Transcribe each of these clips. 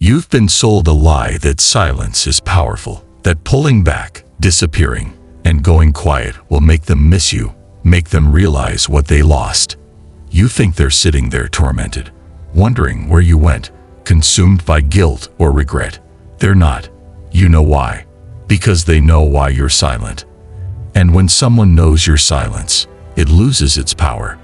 You've been sold a lie that silence is powerful, that pulling back, disappearing, and going quiet will make them miss you, make them realize what they lost. You think they're sitting there tormented, wondering where you went, consumed by guilt or regret. They're not. You know why? Because they know why you're silent. And when someone knows your silence, it loses its power.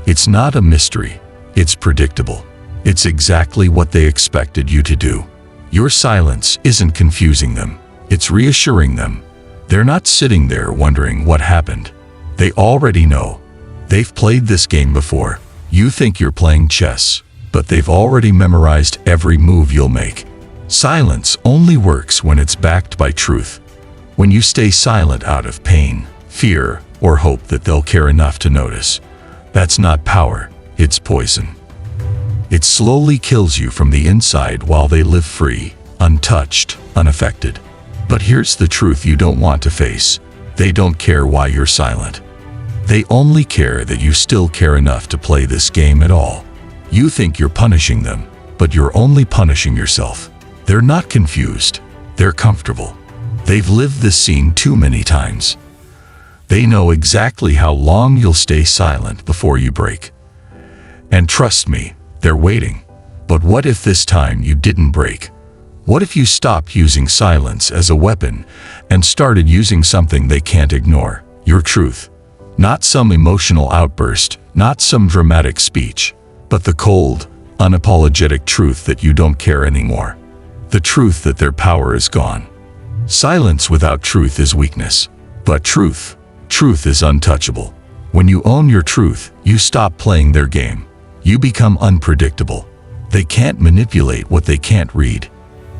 It's not a mystery. It's predictable. It's exactly what they expected you to do. Your silence isn't confusing them. It's reassuring them. They're not sitting there wondering what happened. They already know. They've played this game before. You think you're playing chess, but they've already memorized every move you'll make. Silence only works when it's backed by truth. When you stay silent out of pain, fear, or hope that they'll care enough to notice. That's not power, it's poison. It slowly kills you from the inside while they live free, untouched, unaffected. But here's the truth you don't want to face. They don't care why you're silent. They only care that you still care enough to play this game at all. You think you're punishing them, but you're only punishing yourself. They're not confused. They're comfortable. They've lived this scene too many times. They know exactly how long you'll stay silent before you break. And trust me, they're waiting. But what if this time you didn't break? What if you stopped using silence as a weapon and started using something they can't ignore? Your truth. Not some emotional outburst, not some dramatic speech, but the cold, unapologetic truth that you don't care anymore. The truth that their power is gone. Silence without truth is weakness. But truth is untouchable. When you own your truth, you stop playing their game. You become unpredictable. They can't manipulate what they can't read.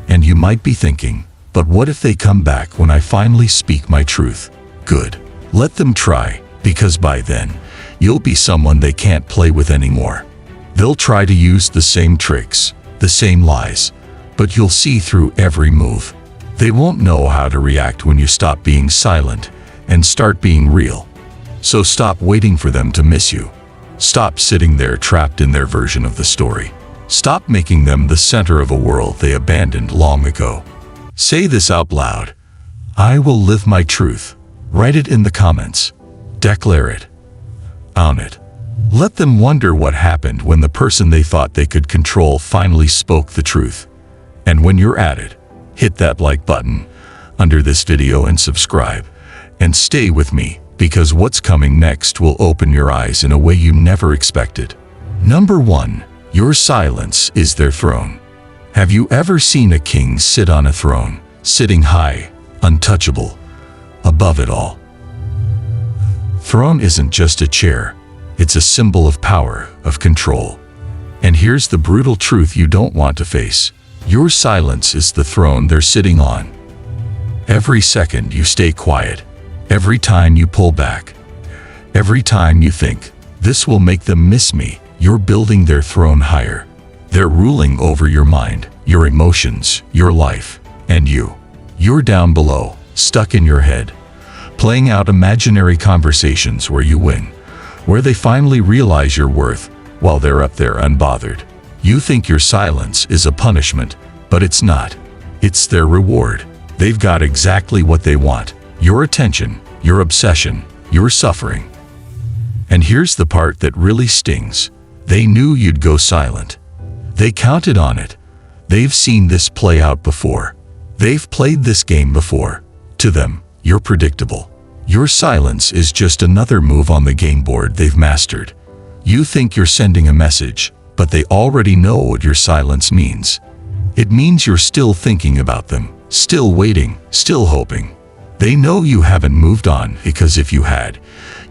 And you might be thinking, but what if they come back when I finally speak my truth? Good. Let them try, because by then, you'll be someone they can't play with anymore. They'll try to use the same tricks, the same lies, but you'll see through every move. They won't know how to react when you stop being silent and start being real. So stop waiting for them to miss you. Stop sitting there trapped in their version of the story. Stop making them the center of a world they abandoned long ago. Say this out loud. I will live my truth. Write it in the comments. Declare it. Own it. Let them wonder what happened when the person they thought they could control finally spoke the truth. And when you're at it, hit that like button under this video and subscribe. And stay with me, because what's coming next will open your eyes in a way you never expected. Number 1. Your silence is their throne. Have you ever seen a king sit on a throne, sitting high, untouchable, above it all? Throne isn't just a chair. It's a symbol of power, of control. And here's the brutal truth you don't want to face. Your silence is the throne they're sitting on. Every second you stay quiet, every time you pull back, every time you think, this will make them miss me, you're building their throne higher. They're ruling over your mind, your emotions, your life, and you. You're down below, stuck in your head, playing out imaginary conversations where you win, where they finally realize your worth, while they're up there unbothered. You think your silence is a punishment, but it's not. It's their reward. They've got exactly what they want. Your attention, your obsession, your suffering. And here's the part that really stings. They knew you'd go silent. They counted on it. They've seen this play out before. They've played this game before. To them, you're predictable. Your silence is just another move on the game board they've mastered. You think you're sending a message, but they already know what your silence means. It means you're still thinking about them, still waiting, still hoping. They know you haven't moved on, because if you had,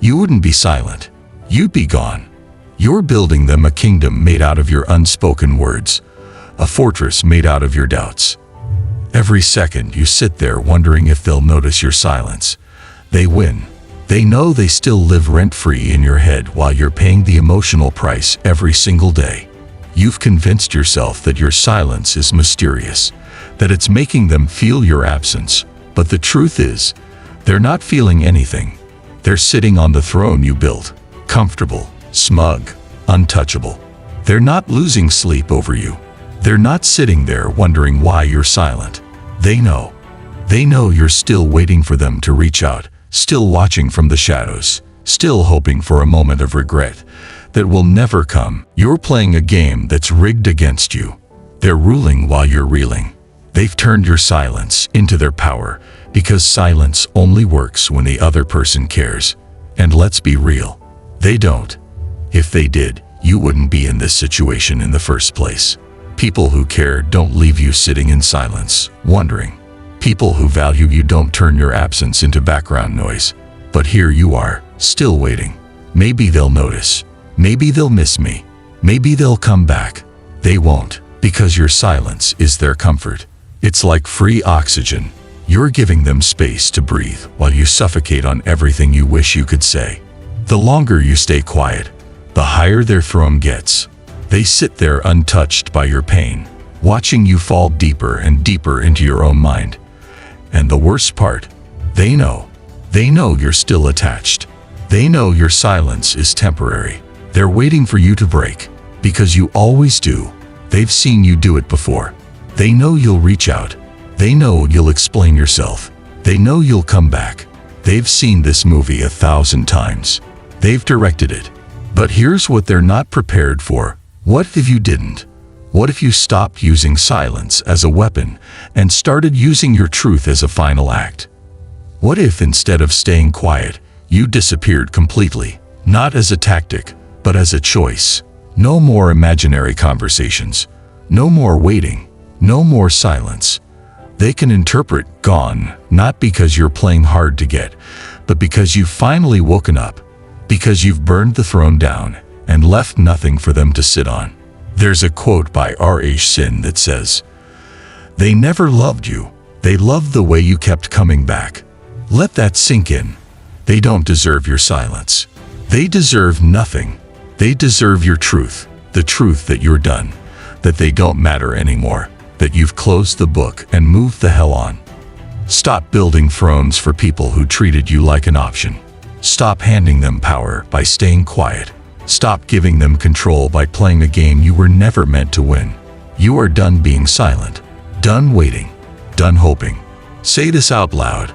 you wouldn't be silent. You'd be gone. You're building them a kingdom made out of your unspoken words, a fortress made out of your doubts. Every second you sit there wondering if they'll notice your silence. They win. They know they still live rent-free in your head while you're paying the emotional price every single day. You've convinced yourself that your silence is mysterious, that it's making them feel your absence. But the truth is, they're not feeling anything. They're sitting on the throne you built, comfortable, smug, untouchable. They're not losing sleep over you. They're not sitting there wondering why you're silent. They know. They know you're still waiting for them to reach out, still watching from the shadows, still hoping for a moment of regret that will never come. You're playing a game that's rigged against you. They're ruling while you're reeling. They've turned your silence into their power, because silence only works when the other person cares. And let's be real, they don't. If they did, you wouldn't be in this situation in the first place. People who care don't leave you sitting in silence, wondering. People who value you don't turn your absence into background noise. But here you are, still waiting. Maybe they'll notice. Maybe they'll miss me. Maybe they'll come back. They won't, because your silence is their comfort. It's like free oxygen. You're giving them space to breathe while you suffocate on everything you wish you could say. The longer you stay quiet, the higher their throne gets. They sit there untouched by your pain, watching you fall deeper and deeper into your own mind. And the worst part, they know. They know you're still attached. They know your silence is temporary. They're waiting for you to break, because you always do. They've seen you do it before. They know you'll reach out. They know you'll explain yourself. They know you'll come back. They've seen this movie 1,000 times. They've directed it. But here's what they're not prepared for. What if you didn't? What if you stopped using silence as a weapon and started using your truth as a final act? What if instead of staying quiet, you disappeared completely, not as a tactic, but as a choice? No more imaginary conversations. No more waiting. No more silence. They can interpret gone, not because you're playing hard to get, but because you've finally woken up, because you've burned the throne down and left nothing for them to sit on. There's a quote by R.H. Sin that says, "They never loved you. They loved the way you kept coming back." Let that sink in. They don't deserve your silence. They deserve nothing. They deserve your truth, the truth that you're done, that they don't matter anymore, that you've closed the book and moved the hell on. Stop building thrones for people who treated you like an option. Stop handing them power by staying quiet. Stop giving them control by playing a game you were never meant to win. You are done being silent, done waiting, done hoping. Say this out loud.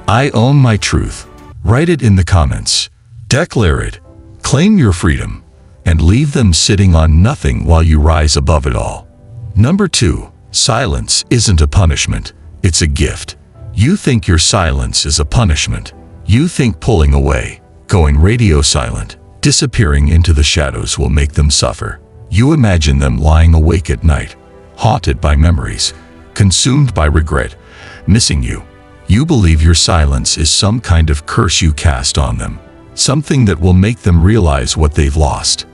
I own my truth. Write it in the comments. Declare it. Claim your freedom. And leave them sitting on nothing while you rise above it all. Number 2, silence isn't a punishment, it's a gift. You think your silence is a punishment. You think pulling away, going radio silent, disappearing into the shadows will make them suffer. You imagine them lying awake at night, haunted by memories, consumed by regret, missing you. You believe your silence is some kind of curse you cast on them, something that will make them realize what they've lost.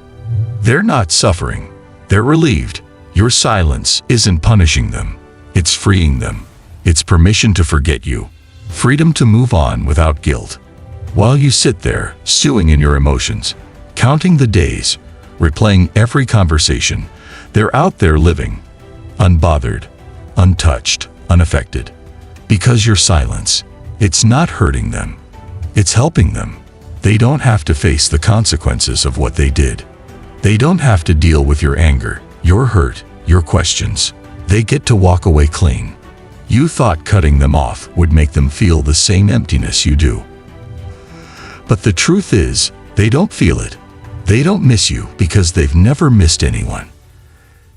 They're not suffering, they're relieved. Your silence isn't punishing them, it's freeing them. It's permission to forget you, freedom to move on without guilt. While you sit there, stewing in your emotions, counting the days, replaying every conversation, they're out there living, unbothered, untouched, unaffected. Because your silence, it's not hurting them, it's helping them. They don't have to face the consequences of what they did. They don't have to deal with your anger, your hurt, your questions. They get to walk away clean. You thought cutting them off would make them feel the same emptiness you do. But the truth is, they don't feel it. They don't miss you because they've never missed anyone.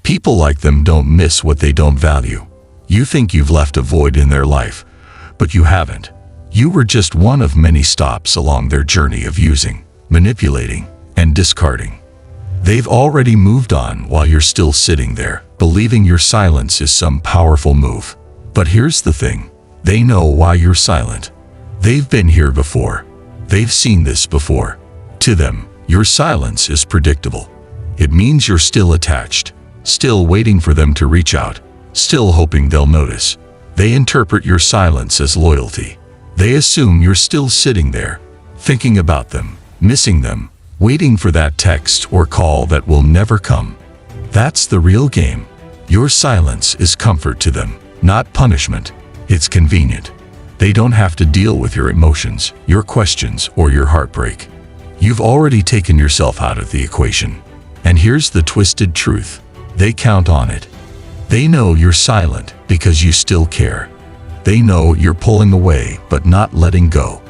People like them don't miss what they don't value. You think you've left a void in their life, but you haven't. You were just one of many stops along their journey of using, manipulating, and discarding. They've already moved on while you're still sitting there, believing your silence is some powerful move. But here's the thing, they know why you're silent. They've been here before. They've seen this before. To them, your silence is predictable. It means you're still attached, still waiting for them to reach out, still hoping they'll notice. They interpret your silence as loyalty. They assume you're still sitting there, thinking about them, missing them, waiting for that text or call that will never come. That's the real game. Your silence is comfort to them, not punishment. It's convenient. They don't have to deal with your emotions, your questions, or your heartbreak. You've already taken yourself out of the equation. And here's the twisted truth. They count on it. They know you're silent because you still care. They know you're pulling away but not letting go.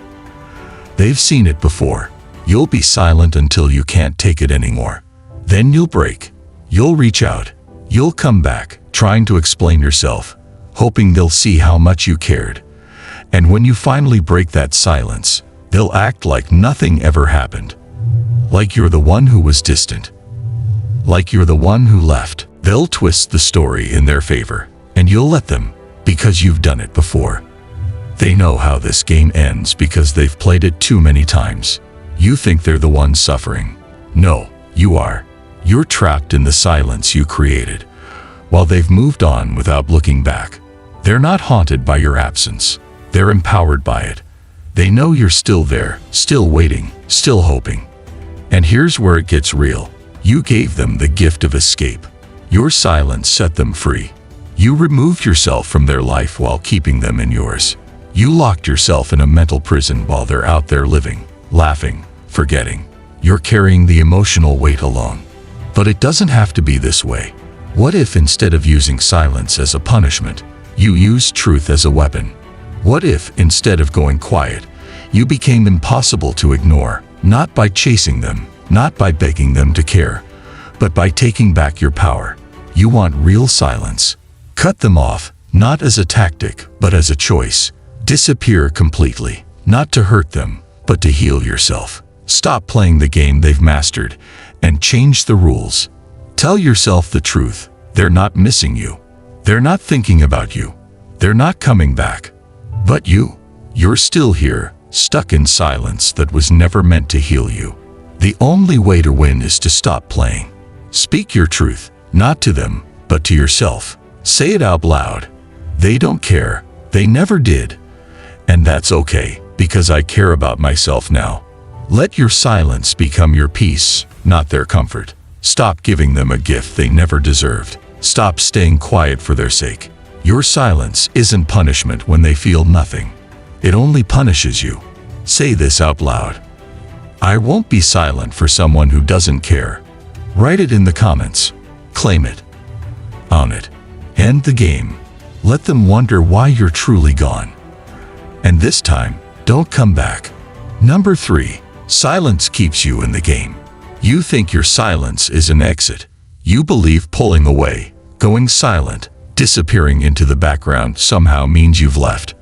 They've seen it before. You'll be silent until you can't take it anymore. Then you'll break. You'll reach out. You'll come back, trying to explain yourself, hoping they'll see how much you cared. And when you finally break that silence, they'll act like nothing ever happened. Like you're the one who was distant. Like you're the one who left. They'll twist the story in their favor, and you'll let them, because you've done it before. They know how this game ends because they've played it too many times. You think they're the ones suffering. No, you are. You're trapped in the silence you created, while they've moved on without looking back. They're not haunted by your absence. They're empowered by it. They know you're still there, still waiting, still hoping. And here's where it gets real. You gave them the gift of escape. Your silence set them free. You removed yourself from their life while keeping them in yours. You locked yourself in a mental prison while they're out there living, laughing, forgetting. You're carrying the emotional weight alone. But it doesn't have to be this way. What if instead of using silence as a punishment, you used truth as a weapon? What if instead of going quiet, you became impossible to ignore, not by chasing them, not by begging them to care, but by taking back your power? You want real silence. Cut them off, not as a tactic, but as a choice. Disappear completely, not to hurt them, but to heal yourself. Stop playing the game they've mastered, and change the rules. Tell yourself the truth. They're not missing you. They're not thinking about you. They're not coming back. But you're still here, stuck in silence that was never meant to heal you. The only way to win is to stop playing. Speak your truth, not to them, but to yourself. Say it out loud. They don't care. They never did. And that's okay, because I care about myself now. Let your silence become your peace, not their comfort. Stop giving them a gift they never deserved. Stop staying quiet for their sake. Your silence isn't punishment when they feel nothing. It only punishes you. Say this out loud. I won't be silent for someone who doesn't care. Write it in the comments. Claim it. Own it. End the game. Let them wonder why you're truly gone. And this time, don't come back. Number 3. Silence keeps you in the game. You think your silence is an exit. You believe pulling away, going silent, disappearing into the background somehow means you've left.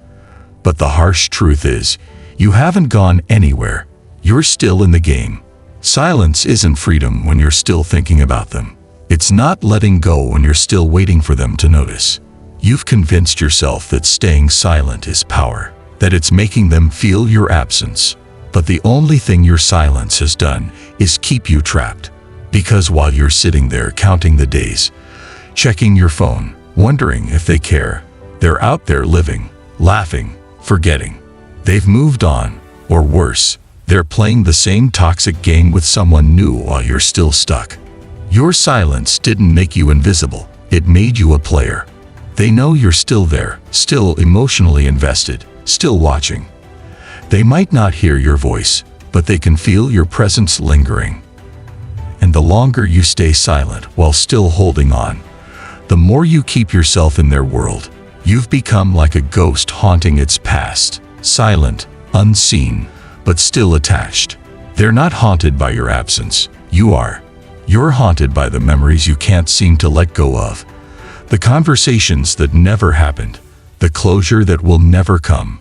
But the harsh truth is, you haven't gone anywhere. You're still in the game. Silence isn't freedom when you're still thinking about them. It's not letting go when you're still waiting for them to notice. You've convinced yourself that staying silent is power, that it's making them feel your absence. But the only thing your silence has done is keep you trapped. Because while you're sitting there counting the days, checking your phone, wondering if they care, they're out there living, laughing, forgetting. They've moved on, or worse, they're playing the same toxic game with someone new while you're still stuck. Your silence didn't make you invisible, it made you a player. They know you're still there, still emotionally invested, still watching. They might not hear your voice, but they can feel your presence lingering. And the longer you stay silent while still holding on, the more you keep yourself in their world. You've become like a ghost haunting its past, silent, unseen, but still attached. They're not haunted by your absence, you are. You're haunted by the memories you can't seem to let go of. The conversations that never happened, the closure that will never come.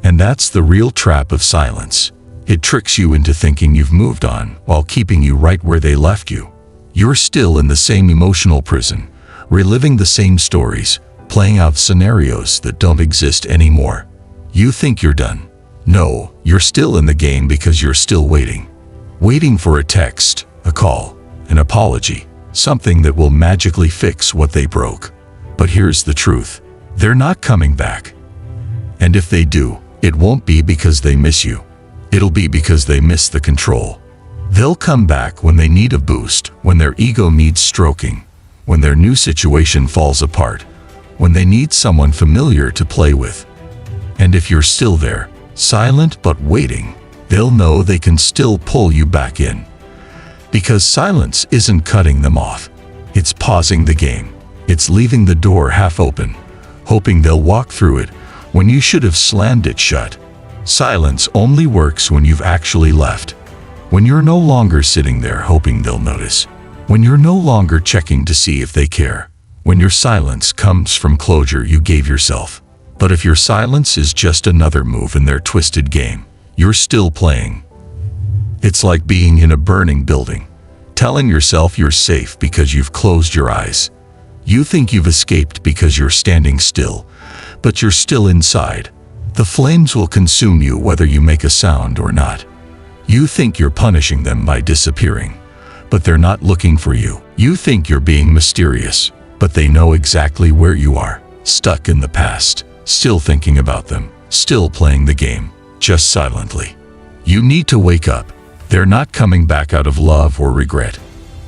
And that's the real trap of silence. It tricks you into thinking you've moved on while keeping you right where they left you. You're still in the same emotional prison, reliving the same stories, playing out scenarios that don't exist anymore. You think you're done. No, you're still in the game because you're still waiting. Waiting for a text, a call, an apology, something that will magically fix what they broke. But here's the truth. They're not coming back. And if they do, it won't be because they miss you. It'll be because they miss the control. They'll come back when they need a boost, when their ego needs stroking, when their new situation falls apart, when they need someone familiar to play with. And if you're still there, silent but waiting, they'll know they can still pull you back in. Because silence isn't cutting them off. It's pausing the game. It's leaving the door half open, hoping they'll walk through it when you should have slammed it shut. Silence only works when you've actually left. When you're no longer sitting there hoping they'll notice. When you're no longer checking to see if they care. When your silence comes from closure you gave yourself. But if your silence is just another move in their twisted game, you're still playing. It's like being in a burning building, telling yourself you're safe because you've closed your eyes. You think you've escaped because you're standing still, but you're still inside. The flames will consume you whether you make a sound or not. You think you're punishing them by disappearing, but they're not looking for you. You think you're being mysterious, but they know exactly where you are, stuck in the past, still thinking about them, still playing the game, just silently. You need to wake up. They're not coming back out of love or regret.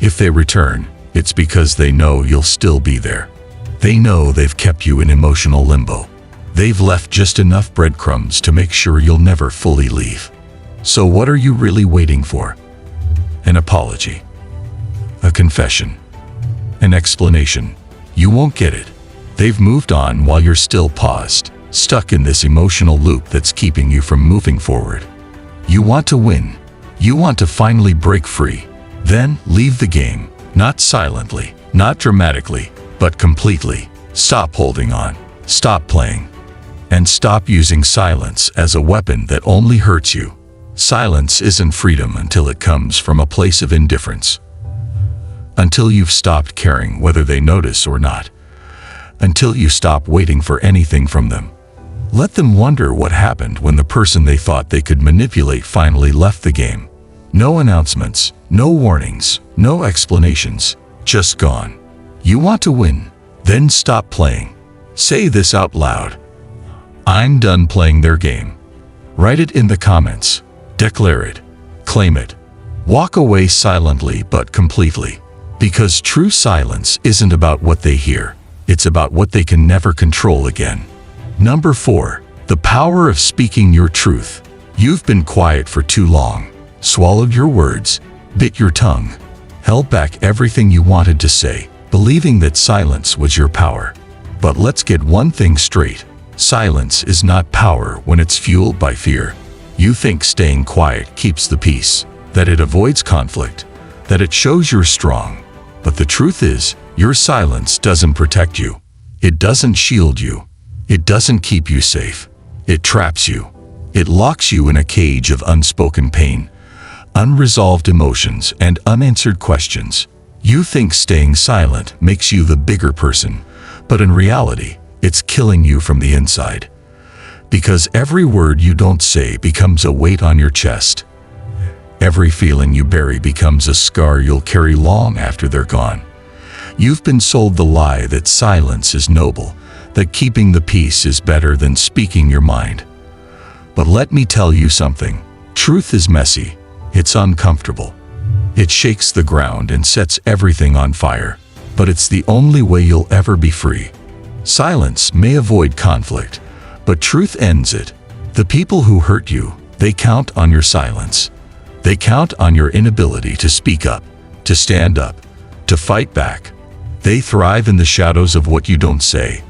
If they return, it's because they know you'll still be there. They know they've kept you in emotional limbo. They've left just enough breadcrumbs to make sure you'll never fully leave. So what are you really waiting for? An apology. A confession. An explanation. You won't get it. They've moved on while you're still paused, stuck in this emotional loop that's keeping you from moving forward. You want to win. You want to finally break free. Then leave the game, not silently, not dramatically, but completely. Stop holding on. Stop playing. And stop using silence as a weapon that only hurts you. Silence isn't freedom until it comes from a place of indifference. Until you've stopped caring whether they notice or not. Until you stop waiting for anything from them. Let them wonder what happened when the person they thought they could manipulate finally left the game. No announcements, no warnings, no explanations, just gone. You want to win? Then stop playing. Say this out loud. I'm done playing their game. Write it in the comments. Declare it. Claim it. Walk away silently but completely. Because true silence isn't about what they hear. It's about what they can never control again. Number 4. The power of speaking your truth. You've been quiet for too long. Swallowed your words. Bit your tongue. Held back everything you wanted to say, believing that silence was your power. But let's get one thing straight. Silence is not power when it's fueled by fear. You think staying quiet keeps the peace, that it avoids conflict, that it shows you're strong. But the truth is, your silence doesn't protect you. It doesn't shield you. It doesn't keep you safe. It traps you. It locks you in a cage of unspoken pain, unresolved emotions, and unanswered questions. You think staying silent makes you the bigger person, but in reality, it's killing you from the inside. Because every word you don't say becomes a weight on your chest. Every feeling you bury becomes a scar you'll carry long after they're gone. You've been sold the lie that silence is noble, that keeping the peace is better than speaking your mind. But let me tell you something. Truth is messy. It's uncomfortable. It shakes the ground and sets everything on fire. But it's the only way you'll ever be free. Silence may avoid conflict, but truth ends it. The people who hurt you, they count on your silence. They count on your inability to speak up, to stand up, to fight back. They thrive in the shadows of what you don't say.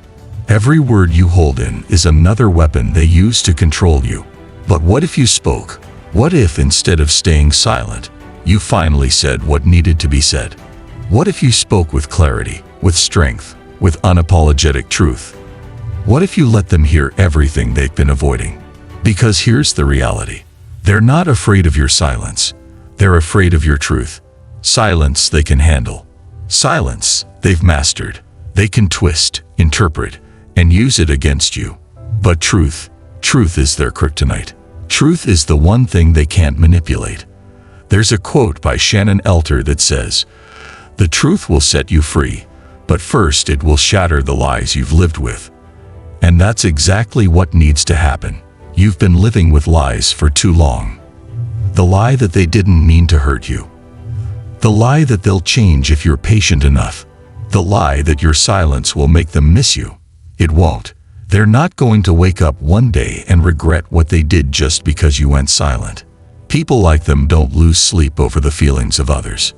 Every word you hold in is another weapon they use to control you. But what if you spoke? What if instead of staying silent, you finally said what needed to be said? What if you spoke with clarity, with strength, with unapologetic truth? What if you let them hear everything they've been avoiding? Because here's the reality. They're not afraid of your silence. They're afraid of your truth. Silence they can handle. Silence they've mastered. They can twist, interpret, and use it against you. But truth is their kryptonite. Truth is the one thing they can't manipulate. There's a quote by Shannon Elter that says, "The truth will set you free, but first it will shatter the lies you've lived with." And that's exactly what needs to happen. You've been living with lies for too long. The lie that they didn't mean to hurt you. The lie that they'll change if you're patient enough. The lie that your silence will make them miss you. It won't. They're not going to wake up one day and regret what they did just because you went silent. People like them don't lose sleep over the feelings of others.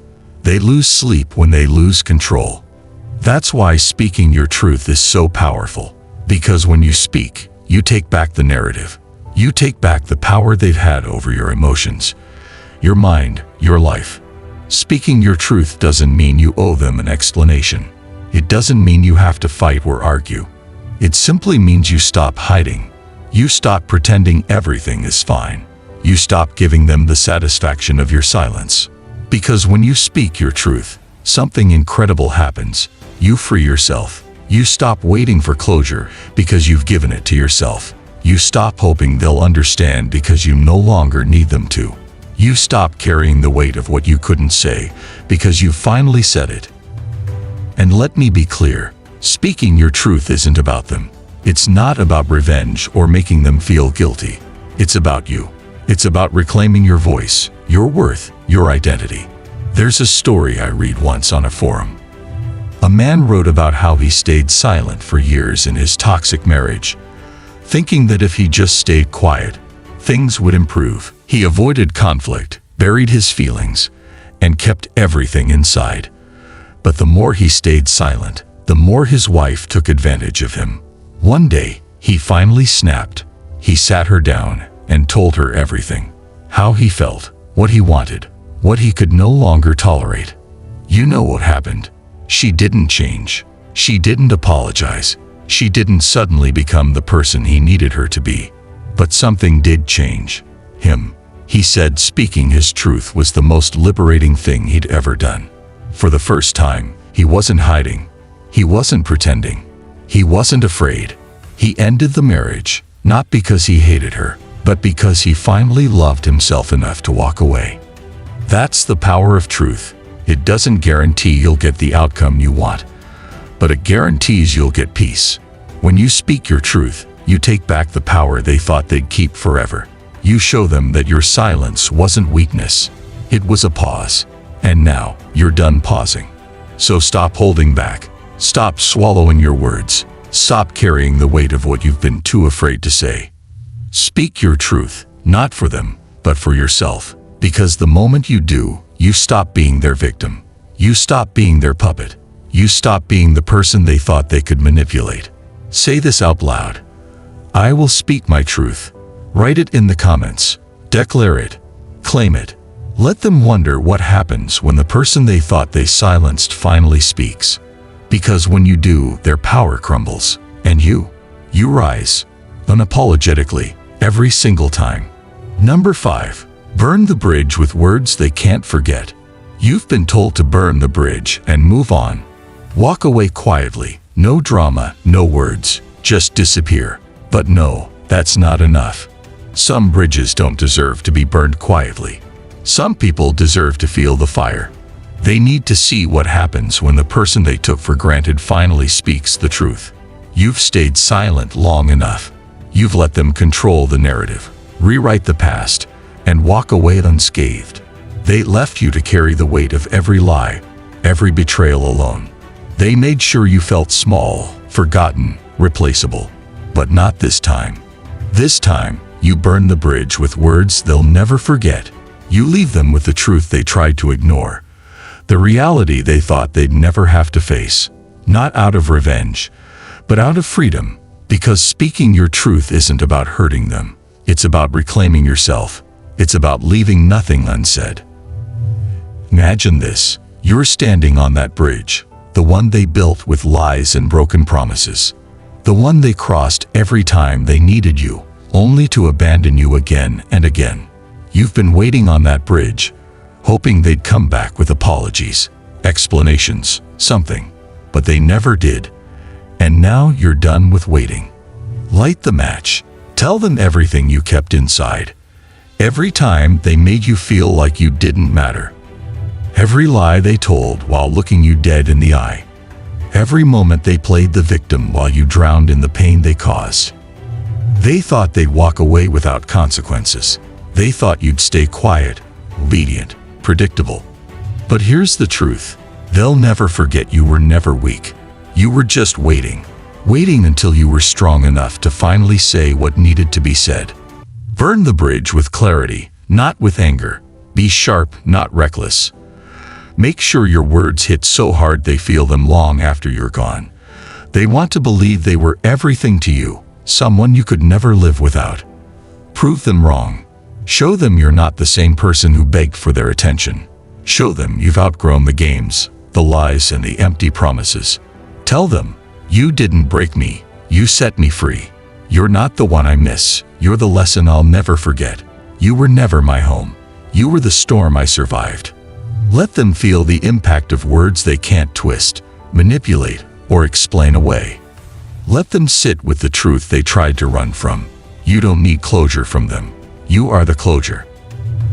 They lose sleep when they lose control. That's why speaking your truth is so powerful. Because when you speak, you take back the narrative. You take back the power they've had over your emotions, your mind, your life. Speaking your truth doesn't mean you owe them an explanation. It doesn't mean you have to fight or argue. It simply means you stop hiding. You stop pretending everything is fine. You stop giving them the satisfaction of your silence. Because when you speak your truth, something incredible happens. You free yourself. You stop waiting for closure because you've given it to yourself. You stop hoping they'll understand because you no longer need them to. You stop carrying the weight of what you couldn't say because you finally said it. And let me be clear, speaking your truth isn't about them. It's not about revenge or making them feel guilty. It's about you. It's about reclaiming your voice, your worth, your identity. There's a story I read once on a forum. A man wrote about how he stayed silent for years in his toxic marriage, thinking that if he just stayed quiet, things would improve. He avoided conflict, buried his feelings, and kept everything inside. But the more he stayed silent, the more his wife took advantage of him. One day, he finally snapped. He sat her down and told her everything. How he felt, what he wanted, what he could no longer tolerate. You know what happened. She didn't change. She didn't apologize. She didn't suddenly become the person he needed her to be. But something did change. Him. He said speaking his truth was the most liberating thing he'd ever done. For the first time, he wasn't hiding. He wasn't pretending. He wasn't afraid. He ended the marriage, not because he hated her, but because he finally loved himself enough to walk away. That's the power of truth. It doesn't guarantee you'll get the outcome you want, but it guarantees you'll get peace. When you speak your truth, you take back the power they thought they'd keep forever. You show them that your silence wasn't weakness. It was a pause. And now, you're done pausing. So stop holding back. Stop swallowing your words. Stop carrying the weight of what you've been too afraid to say. Speak your truth, not for them, but for yourself. Because the moment you do, you stop being their victim. You stop being their puppet. You stop being the person they thought they could manipulate. Say this out loud. I will speak my truth. Write it in the comments. Declare it. Claim it. Let them wonder what happens when the person they thought they silenced finally speaks. Because when you do, their power crumbles. And you rise. Unapologetically. Every single time. Number 5. Burn the bridge with words they can't forget. You've been told to burn the bridge and move on. Walk away quietly. No drama, no words. Just disappear. But no, that's not enough. Some bridges don't deserve to be burned quietly. Some people deserve to feel the fire. They need to see what happens when the person they took for granted finally speaks the truth. You've stayed silent long enough. You've let them control the narrative, rewrite the past, and walk away unscathed. They left you to carry the weight of every lie, every betrayal alone. They made sure you felt small, forgotten, replaceable. But not this time. This time, you burn the bridge with words they'll never forget. You leave them with the truth they tried to ignore, the reality they thought they'd never have to face. Not out of revenge, but out of freedom. Because speaking your truth isn't about hurting them. It's about reclaiming yourself. It's about leaving nothing unsaid. Imagine this. You're standing on that bridge, the one they built with lies and broken promises. The one they crossed every time they needed you, only to abandon you again and again. You've been waiting on that bridge, hoping they'd come back with apologies, explanations, something. But they never did. And now you're done with waiting. Light the match. Tell them everything you kept inside. Every time they made you feel like you didn't matter. Every lie they told while looking you dead in the eye. Every moment they played the victim while you drowned in the pain they caused. They thought they'd walk away without consequences. They thought you'd stay quiet, obedient, predictable. But here's the truth. They'll never forget you were never weak. You were just waiting until you were strong enough to finally say what needed to be said. Burn the bridge with clarity, not with anger. Be sharp, not reckless. Make sure your words hit so hard they feel them long after you're gone. They want to believe they were everything to you, someone you could never live without. Prove them wrong. Show them you're not the same person who begged for their attention. Show them you've outgrown the games, the lies, and the empty promises. Tell them, you didn't break me, you set me free. You're not the one I miss, you're the lesson I'll never forget. You were never my home. You were the storm I survived. Let them feel the impact of words they can't twist, manipulate, or explain away. Let them sit with the truth they tried to run from. You don't need closure from them. You are the closure.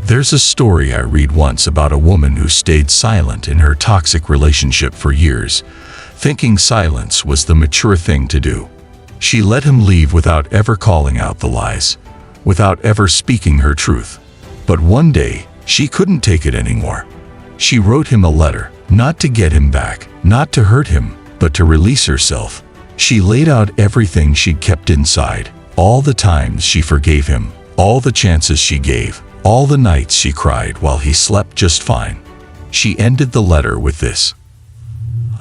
There's a story I read once about a woman who stayed silent in her toxic relationship for years, thinking silence was the mature thing to do. She let him leave without ever calling out the lies, without ever speaking her truth. But one day, she couldn't take it anymore. She wrote him a letter, not to get him back, not to hurt him, but to release herself. She laid out everything she'd kept inside, all the times she forgave him, all the chances she gave, all the nights she cried while he slept just fine. She ended the letter with this: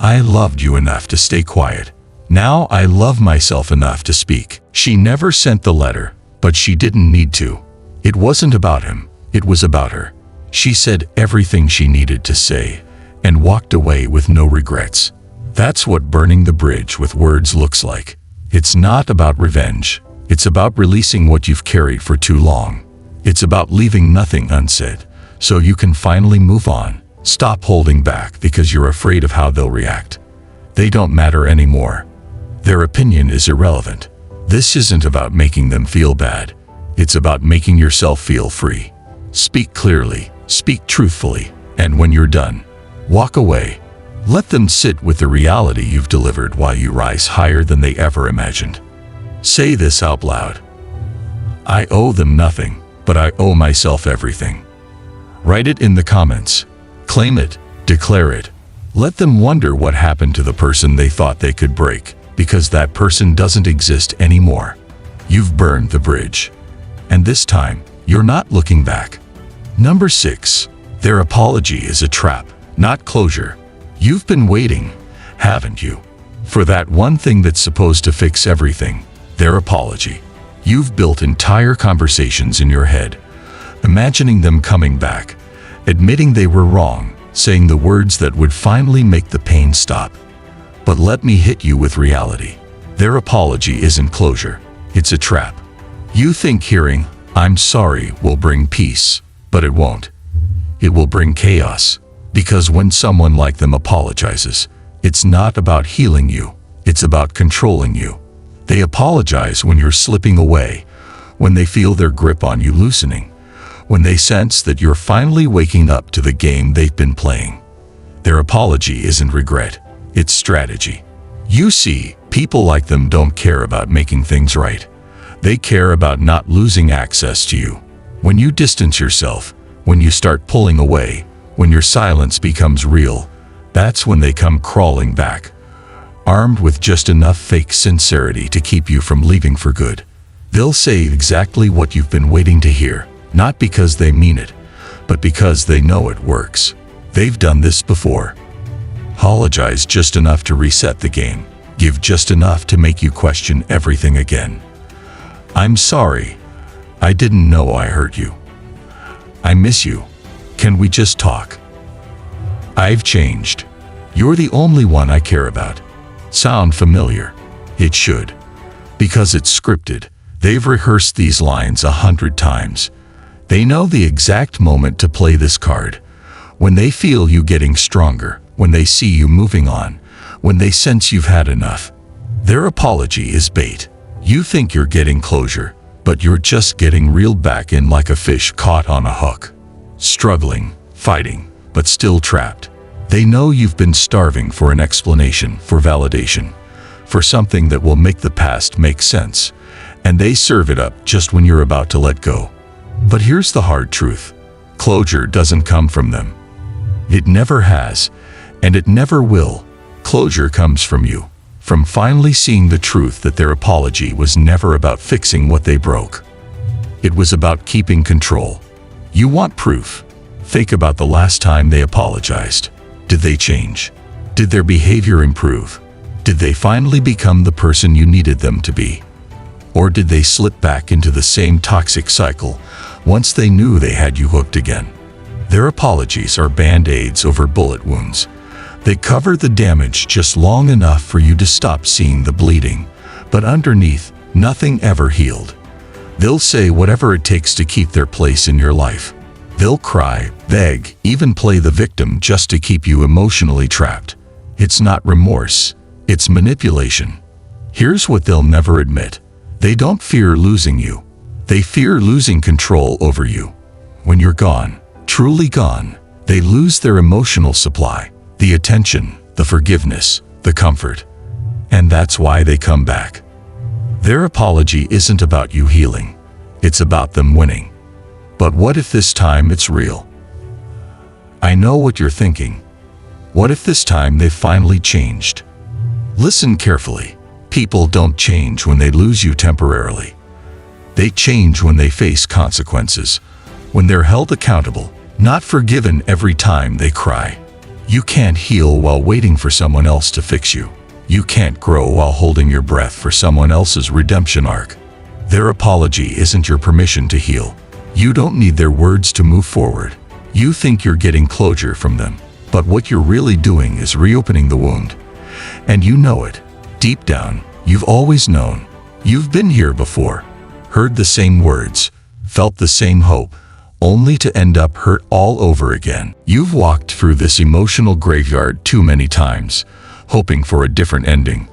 I loved you enough to stay quiet. Now I love myself enough to speak. She never sent the letter, but she didn't need to. It wasn't about him, it was about her. She said everything she needed to say, and walked away with no regrets. That's what burning the bridge with words looks like. It's not about revenge. It's about releasing what you've carried for too long. It's about leaving nothing unsaid, so you can finally move on. Stop holding back because you're afraid of how they'll react. They don't matter anymore. Their opinion is irrelevant. This isn't about making them feel bad. It's about making yourself feel free. Speak clearly, speak truthfully, and when you're done, walk away. Let them sit with the reality you've delivered while you rise higher than they ever imagined. Say this out loud: I owe them nothing, but I owe myself everything. Write it in the comments. Claim it, declare it. Let them wonder what happened to the person they thought they could break, because that person doesn't exist anymore. You've burned the bridge. And this time, you're not looking back. Number 6. Their apology is a trap, not closure. You've been waiting, haven't you, for that one thing that's supposed to fix everything, their apology. You've built entire conversations in your head, imagining them coming back, admitting they were wrong, saying the words that would finally make the pain stop. But let me hit you with reality. Their apology isn't closure, it's a trap. You think hearing, I'm sorry, will bring peace, but it won't. It will bring chaos. Because when someone like them apologizes, it's not about healing you, it's about controlling you. They apologize when you're slipping away, when they feel their grip on you loosening, when they sense that you're finally waking up to the game they've been playing. Their apology isn't regret, it's strategy. You see, people like them don't care about making things right. They care about not losing access to you. When you distance yourself, when you start pulling away, when your silence becomes real, that's when they come crawling back, armed with just enough fake sincerity to keep you from leaving for good. They'll say exactly what you've been waiting to hear, not because they mean it, but because they know it works. They've done this before. Apologize just enough to reset the game. Give just enough to make you question everything again. I'm sorry. I didn't know I hurt you. I miss you. Can we just talk? I've changed. You're the only one I care about. Sound familiar? It should. Because it's scripted. They've rehearsed these lines 100 times. They know the exact moment to play this card. When they feel you getting stronger, when they see you moving on, when they sense you've had enough. Their apology is bait. You think you're getting closure, but you're just getting reeled back in like a fish caught on a hook. Struggling, fighting, but still trapped. They know you've been starving for an explanation, for validation, for something that will make the past make sense, and they serve it up just when you're about to let go. But here's the hard truth. Closure doesn't come from them. It never has, and it never will. Closure comes from you, from finally seeing the truth that their apology was never about fixing what they broke. It was about keeping control. You want proof? Think about the last time they apologized. Did they change? Did their behavior improve? Did they finally become the person you needed them to be? Or did they slip back into the same toxic cycle once they knew they had you hooked again? Their apologies are band-aids over bullet wounds. They cover the damage just long enough for you to stop seeing the bleeding, but underneath, nothing ever healed. They'll say whatever it takes to keep their place in your life. They'll cry, beg, even play the victim just to keep you emotionally trapped. It's not remorse, it's manipulation. Here's what they'll never admit. They don't fear losing you. They fear losing control over you. When you're gone, truly gone, they lose their emotional supply, the attention, the forgiveness, the comfort. And that's why they come back. Their apology isn't about you healing. It's about them winning. But what if this time it's real? I know what you're thinking. What if this time they've finally changed? Listen carefully. People don't change when they lose you temporarily. They change when they face consequences, when they're held accountable, not forgiven every time they cry. You can't heal while waiting for someone else to fix you. You can't grow while holding your breath for someone else's redemption arc. Their apology isn't your permission to heal. You don't need their words to move forward. You think you're getting closure from them, but what you're really doing is reopening the wound. And you know it. Deep down, you've always known. You've been here before, heard the same words, felt the same hope, only to end up hurt all over again. You've walked through this emotional graveyard too many times, hoping for a different ending,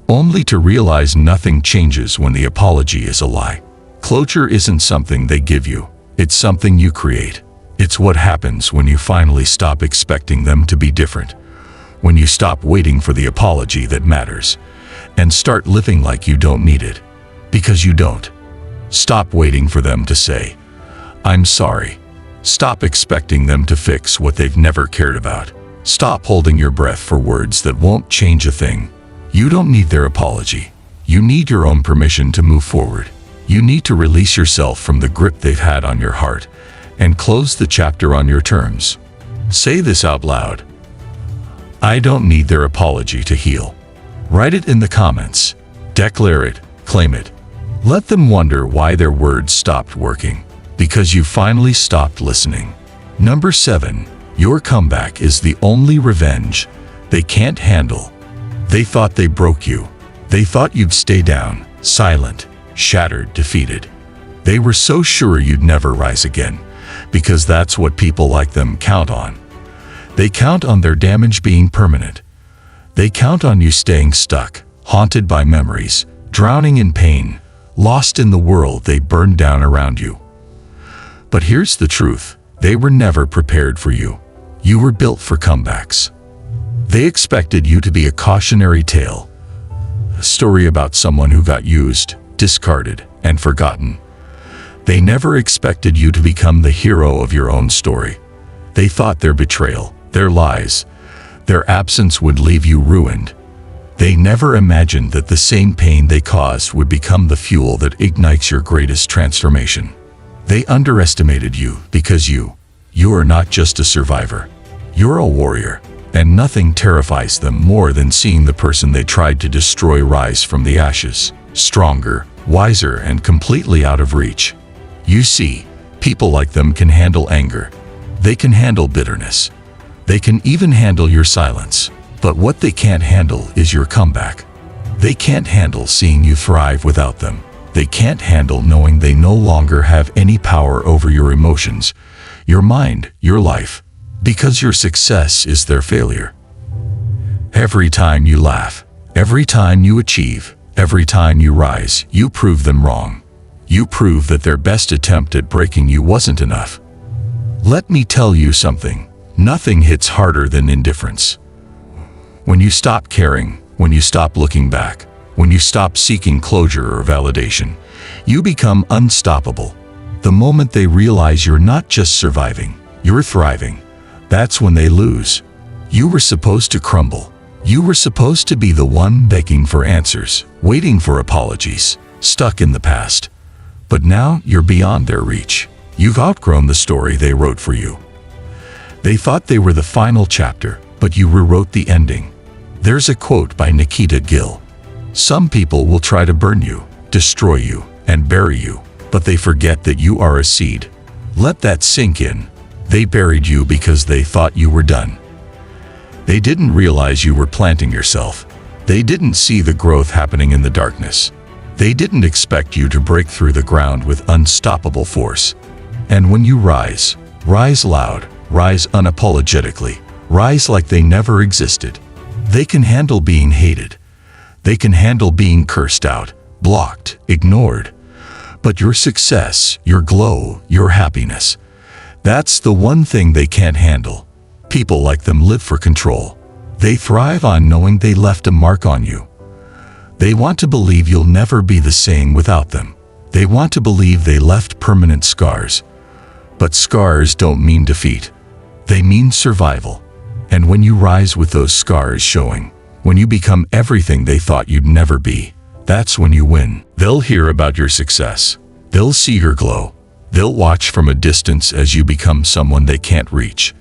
only to realize nothing changes when the apology is a lie. Closure isn't something they give you, it's something you create. It's what happens when you finally stop expecting them to be different, when you stop waiting for the apology that matters, and start living like you don't need it, because you don't. Stop waiting for them to say, "I'm sorry." Stop expecting them to fix what they've never cared about. Stop holding your breath for words that won't change a thing. You don't need their apology. You need your own permission to move forward. You need to release yourself from the grip they've had on your heart and close the chapter on your terms. Say this out loud. I don't need their apology to heal. Write it in the comments. Declare it. Claim it. Let them wonder why their words stopped working. Because you finally stopped listening. Number 7. Your comeback is the only revenge they can't handle. They thought they broke you. They thought you'd stay down, silent, shattered, defeated. They were so sure you'd never rise again, because that's what people like them count on. They count on their damage being permanent. They count on you staying stuck, haunted by memories, drowning in pain, lost in the world they burned down around you. But here's the truth. They were never prepared for you. You were built for comebacks. They expected you to be a cautionary tale, a story about someone who got used, discarded, and forgotten. They never expected you to become the hero of your own story. They thought their betrayal, their lies, their absence would leave you ruined. They never imagined that the same pain they caused would become the fuel that ignites your greatest transformation. They underestimated you because you are not just a survivor. You're a warrior, and nothing terrifies them more than seeing the person they tried to destroy rise from the ashes, stronger, wiser, and completely out of reach. You see, people like them can handle anger. They can handle bitterness. They can even handle your silence. But what they can't handle is your comeback. They can't handle seeing you thrive without them. They can't handle knowing they no longer have any power over your emotions, your mind, your life, because your success is their failure. Every time you laugh, every time you achieve, every time you rise, you prove them wrong. You prove that their best attempt at breaking you wasn't enough. Let me tell you something. Nothing hits harder than indifference. When you stop caring, when you stop looking back, when you stop seeking closure or validation, you become unstoppable. The moment they realize you're not just surviving, you're thriving, that's when they lose. You were supposed to crumble. You were supposed to be the one begging for answers, waiting for apologies, stuck in the past. But now you're beyond their reach. You've outgrown the story they wrote for you. They thought they were the final chapter, but you rewrote the ending. There's a quote by Nikita Gill. Some people will try to burn you, destroy you, and bury you, but they forget that you are a seed. Let that sink in. They buried you because they thought you were done. They didn't realize you were planting yourself. They didn't see the growth happening in the darkness. They didn't expect you to break through the ground with unstoppable force. And when you rise, rise loud, rise unapologetically, rise like they never existed. They can handle being hated. They can handle being cursed out, blocked, ignored. But your success, your glow, your happiness, that's the one thing they can't handle. People like them live for control. They thrive on knowing they left a mark on you. They want to believe you'll never be the same without them. They want to believe they left permanent scars. But scars don't mean defeat. They mean survival. And when you rise with those scars showing, when you become everything they thought you'd never be, that's when you win. They'll hear about your success. They'll see your glow. They'll watch from a distance as you become someone they can't reach.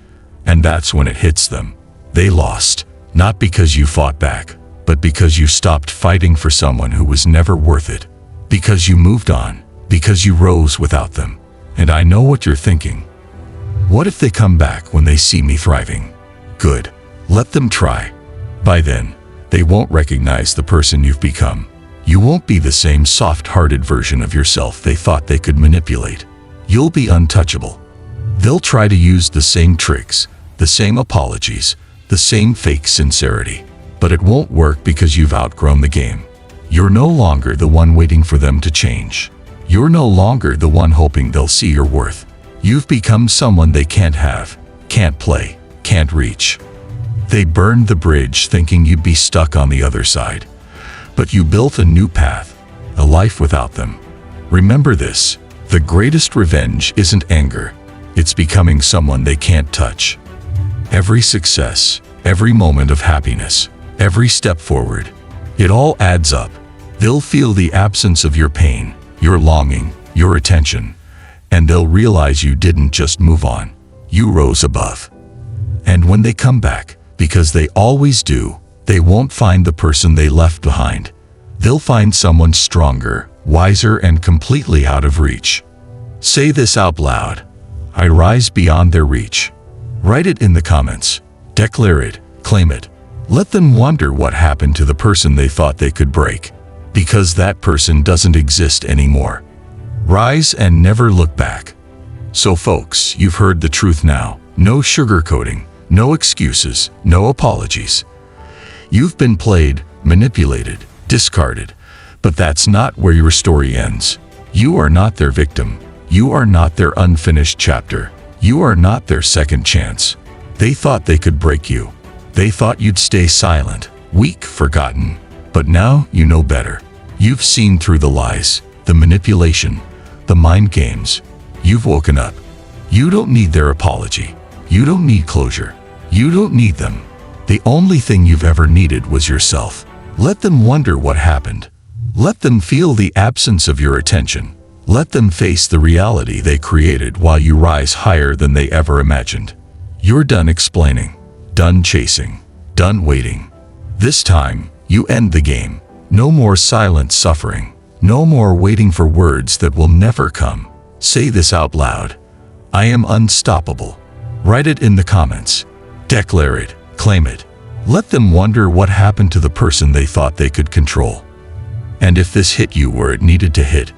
And that's when it hits them. They lost, not because you fought back, but because you stopped fighting for someone who was never worth it. Because you moved on, because you rose without them. And I know what you're thinking. What if they come back when they see me thriving? Good. Let them try. By then, they won't recognize the person you've become. You won't be the same soft-hearted version of yourself they thought they could manipulate. You'll be untouchable. They'll try to use the same tricks, the same apologies, the same fake sincerity. But it won't work because you've outgrown the game. You're no longer the one waiting for them to change. You're no longer the one hoping they'll see your worth. You've become someone they can't have, can't play, can't reach. They burned the bridge thinking you'd be stuck on the other side. But you built a new path, a life without them. Remember this, the greatest revenge isn't anger. It's becoming someone they can't touch. Every success, every moment of happiness, every step forward, it all adds up. They'll feel the absence of your pain, your longing, your attention, and they'll realize you didn't just move on, you rose above. And when they come back, because they always do, they won't find the person they left behind. They'll find someone stronger, wiser, and completely out of reach. Say this out loud. I rise beyond their reach. Write it in the comments. Declare it, claim it. Let them wonder what happened to the person they thought they could break, because that person doesn't exist anymore. Rise and never look back. So folks, you've heard the truth now. No sugarcoating, no excuses, no apologies. You've been played, manipulated, discarded, but that's not where your story ends. You are not their victim. You are not their unfinished chapter. You are not their second chance. They thought they could break you. They thought you'd stay silent, weak, forgotten. But now you know better. You've seen through the lies, the manipulation, the mind games. You've woken up. You don't need their apology. You don't need closure. You don't need them. The only thing you've ever needed was yourself. Let them wonder what happened. Let them feel the absence of your attention. Let them face the reality they created while you rise higher than they ever imagined. You're done explaining, done chasing, done waiting. This time, you end the game. No more silent suffering. No more waiting for words that will never come. Say this out loud. I am unstoppable. Write it in the comments. Declare it, claim it. Let them wonder what happened to the person they thought they could control. And if this hit you where it needed to hit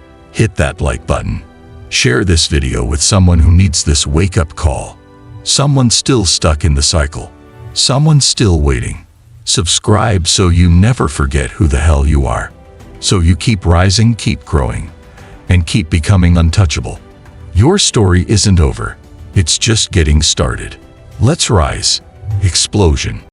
that like button. Share this video with someone who needs this wake-up call. Someone still stuck in the cycle. Someone still waiting. Subscribe so you never forget who the hell you are. So you keep rising, keep growing, and keep becoming untouchable. Your story isn't over. It's just getting started. Let's rise. Explosion.